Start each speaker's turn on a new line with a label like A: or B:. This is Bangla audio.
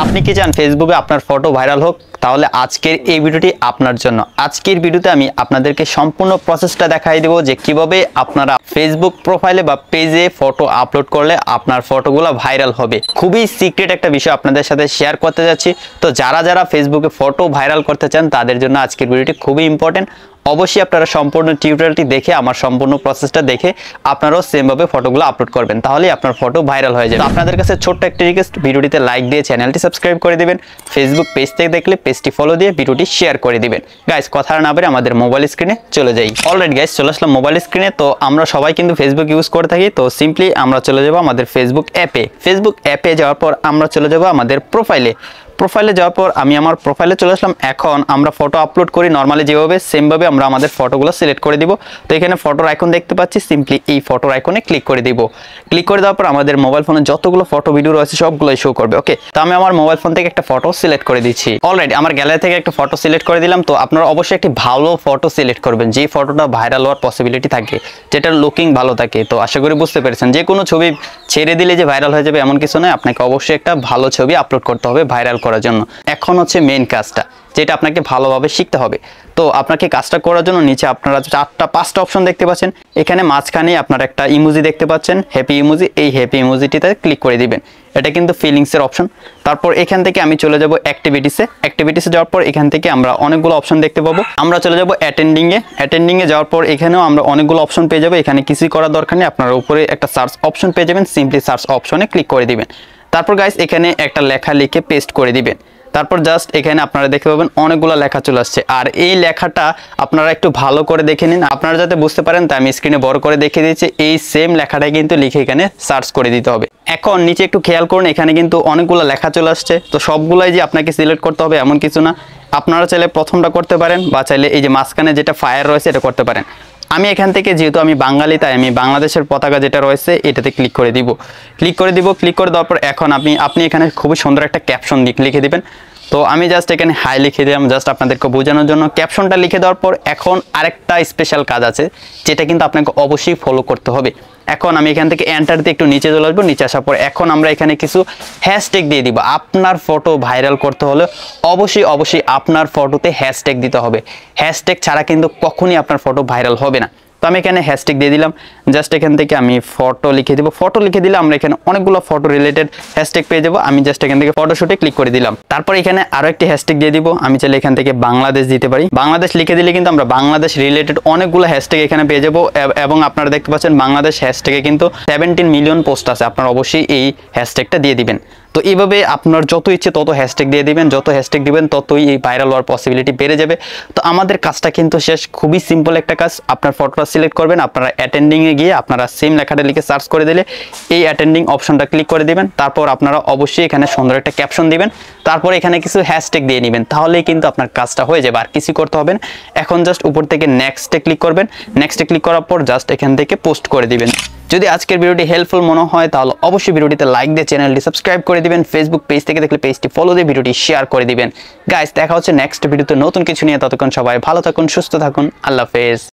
A: আপনি কি চান ফেসবুকে আপনার ফটো ভাইরাল হোক? তাহলে আজকের এই ভিডিওটি আপনার জন্য। আজকের ভিডিওতে আমি আপনাদেরকে সম্পূর্ণ প্রসেসটা দেখাই দেব যে কিভাবে আপনারা ফেসবুক প্রোফাইলে বা পেজে ফটো আপলোড করলে আপনার ফটোগুলো ভাইরাল হবে। খুবই সিক্রেট একটা বিষয় আপনাদের সাথে শেয়ার করতে যাচ্ছি। তো যারা ফেসবুকে ফটো ভাইরাল করতে চান তাদের জন্য আজকের ভিডিওটি খুবই ইম্পর্টেন্ট। অবশ্যই আপনারা সম্পূর্ণ টিউটোরিয়ালটি দেখে আমার সম্পূর্ণ প্রসেসটা দেখে আপনারাও সেমভাবে ফটোগুলো আপলোড করবেন, তাহলেই আপনার ফটো ভাইরাল হয়ে যাবে। আপনাদের কাছে ছোট্ট একটা রিকোয়েস্ট, ভিডিওটিতে লাইক দিয়ে চ্যানেলটি সাবস্ক্রাইব করে দিবেন। ফেসবুক পেজ থেকে দেখলে পেজটি ফলো দিয়ে ভিডিওটি শেয়ার করে দিবেন। গাইস, কথা না বলে আমাদের মোবাইল স্ক্রিনে চলে যাই। অলরাইট গাইস, চলে আসলাম মোবাইল স্ক্রিনে। তো আমরা সবাই কিন্তু ফেসবুক ইউজ করে থাকি। তো সিম্পলি আমরা চলে যাব আমাদের ফেসবুক অ্যাপে। ফেসবুক অ্যাপে যাওয়ার পর আমরা চলে যাব আমাদের প্রোফাইলে যাওয়ার পর আমি আমার প্রোফাইলে চলে আসলাম। এখন আমরা ফটো আপলোড করি নর্মালি যেভাবে, সেমভাবে আমরা আমাদের ফটোগুলো সিলেক্ট করে দিব। তো এখানে ফটোর আইকন দেখতে পাচ্ছি, সিম্পলি এই ফটোর আইকনে ক্লিক করে দিব। ক্লিক করে দেওয়ার পর আমাদের মোবাইল ফোনে যতগুলো ফটো ভিডিও রয়েছে সবগুলোই শো করবে। ওকে, তো আমি আমার মোবাইল ফোন থেকে একটা ফটো সিলেক্ট করে দিচ্ছি। অলরেডি আমার গ্যালারি থেকে একটা ফটো সিলেক্ট করে দিলাম। তো আপনারা অবশ্যই একটি ভালো ফটো সিলেক্ট করবেন, যে ফটোটা ভাইরাল হওয়ার পসিবিলিটি থাকে, যেটার লুকিং ভালো থাকে। তো আশা করি বুঝতে পেরেছেন, যে কোনো ছবি ছেড়ে দিলে যে ভাইরাল হয়ে যাবে এমন কিছু নয়। আপনাকে অবশ্যই একটা ভালো ছবি আপলোড করতে হবে ভাইরাল করার জন্য। এখন হচ্ছে মেইন কাজটা, যেটা আপনাকে ভালোভাবে শিখতে হবে। তো আপনাকে কাজটা করার জন্য নিচে আপনারা 4-5টা অপশন দেখতে পাচ্ছেন। এখানে মাঝখানে আপনারা একটা ইমোজি দেখতে পাচ্ছেন, হ্যাপি ইমোজি। এই হ্যাপি ইমোজিটিতে ক্লিক করে দিবেন। এটা কিন্তু ফিলিংসের অপশন। তারপর এখান থেকে আমি চলে যাব অ্যাক্টিভিটিসে যাওয়ার পর এখান থেকে আমরা অনেকগুলো অপশন দেখতে পাবো। আমরা চলে যাব অ্যাটেন্ডিংয়ে যাওয়ার পর এখানেও আমরা অনেকগুলো অপশন পেয়ে যাবো। এখানে কিছুই করার দরকার নেই, আপনারা উপরে একটা সার্চ অপশন পেয়ে যাবেন। সিম্পলি সার্চ অপশনে ক্লিক করে দিবেন। তারপর গাইস এখানে একটা লেখা লিখে পেস্ট করে দিবেন। তারপর জাস্ট এখানে আপনারা দেখতে পাবেন অনেকগুলো লেখা চলে আসছে। আর এই লেখাটা আপনারা একটু ভালো করে দেখে নিন, আপনারা যাতে বুঝতে পারেন। তাই আমি স্ক্রিনে বড় করে দেখিয়ে দিচ্ছি। এই সেম লেখাটাই কিন্তু লিখে এখানে সার্চ করে দিতে হবে। এখন নিচে একটু খেয়াল করুন, এখানে কিন্তু অনেকগুলো লেখা চলে আসছে। তো সবগুলাই যে আপনাকে সিলেক্ট করতে হবে এমন কিছু না। আপনারা চাইলে প্রথমটা করতে পারেন, বা চাইলে এই যে মাঝখানে যেটা ফায়ার রয়েছে এটা করতে পারেন। আমি এখান থেকে, যেহেতু আমি বাঙালি, তাই আমি বাংলাদেশের পতাকা যেটা রয়েছে এটাতে ক্লিক করে দিব। ক্লিক করে দেওয়ার পর এখন আপনি এখানে খুবই সুন্দর একটা ক্যাপশন লিখে দিবেন। তো আমি জাস্ট এখানে হাই লিখে দিলাম, জাস্ট আপনাদেরকে বোঝানোর জন্য। ক্যাপশনটা লিখে দেওয়ার পর এখন আরেকটা স্পেশাল কাজ আছে, যেটা কিন্তু আপনাকে অবশ্যই ফলো করতে হবে। এখন আমি এখান থেকে এন্টার দিয়ে একটু নিচে চলে আসবো। নিচে আসার পর এখন আমরা এখানে কিছু হ্যাশট্যাগ দিয়ে দিব। আপনার ফটো ভাইরাল করতে হলে অবশ্যই আপনার ফটোতে হ্যাশট্যাগ দিতে হবে। হ্যাশট্যাগ ছাড়া কিন্তু কখনই আপনার ফটো ভাইরাল হবে না। তো আমি এখানে হ্যাশট্যাগ দিয়ে দিলাম। জাস্ট এখান থেকে আমি ফটো লিখে দিব। ফটো লিখে দিলে আমরা এখানে অনেকগুলো ফটো রিলেটেড হ্যাশট্যাগ পেয়ে যাবো। আমি জাস্ট এখান থেকে ফটোশুটে ক্লিক করে দিলাম। তারপর এখানে আরো একটি হ্যাশট্যাগ দিয়ে দিব। আমি চাইলে এখান থেকে বাংলাদেশ দিতে পারি। বাংলাদেশ লিখে দিলে কিন্তু আমরা বাংলাদেশ রিলেটেড অনেকগুলো হ্যাশট্যাগ এখানে পেয়ে যাবো। এবং আপনারা দেখতে পাচ্ছেন বাংলাদেশ হ্যাশট্যাগে কিন্তু 17 মিলিয়ন পোস্ট আছে। আপনারা অবশ্যই এই হ্যাশট্যাগটা দিয়ে দিবেন। তো এইভাবে আপনার যত ইচ্ছে তত হ্যাশট্যাগ দিয়ে দিবেন। যত হ্যাশট্যাগ দিবেন ততই এই ভাইরাল হওয়ার পসিবিলিটি বেড়ে যাবে। তো আমাদের কাজটা কিন্তু শেষ। খুবই সিম্পল একটা কাজ। আপনার ফটোটা সিলেক্ট করবেন, আপনারা অ্যাটেন্ডিংয়ে গিয়ে আপনারা সেম লেখাটা লিখে সার্চ করে দিলে এই অ্যাটেন্ডিং অপশনটা ক্লিক করে দিবেন। তারপর আপনারা অবশ্যই এখানে সুন্দর একটা ক্যাপশন দিবেন। তারপর এখানে কিছু হ্যাশট্যাগ দিয়ে নেবেন, তাহলেই কিন্তু আপনার কাজটা হয়ে যাবে। আর কিছু করতে হবে না। এখন জাস্ট উপর থেকে নেক্সটে ক্লিক করবেন। নেক্সটে ক্লিক করার পর জাস্ট এখান থেকে পোস্ট করে দিবেন। যদি আজকের ভিডিওটি হেল্পফুল মনে হয় তাহলে অবশ্যই ভিডিওটিতে লাইক দিয়ে চ্যানেলটি সাবস্ক্রাইব করে দিবেন। ফেসবুক পেজ থেকে দেখলে পেজটি ফলো দিয়ে ভিডিওটি শেয়ার করে দিবেন। গাইস, দেখা হচ্ছে নেক্সট ভিডিওতে নতুন কিছু নিয়ে। ততক্ষণ সবাই ভালো থাকুন, সুস্থ থাকুন। আল্লাহ হাফেজ।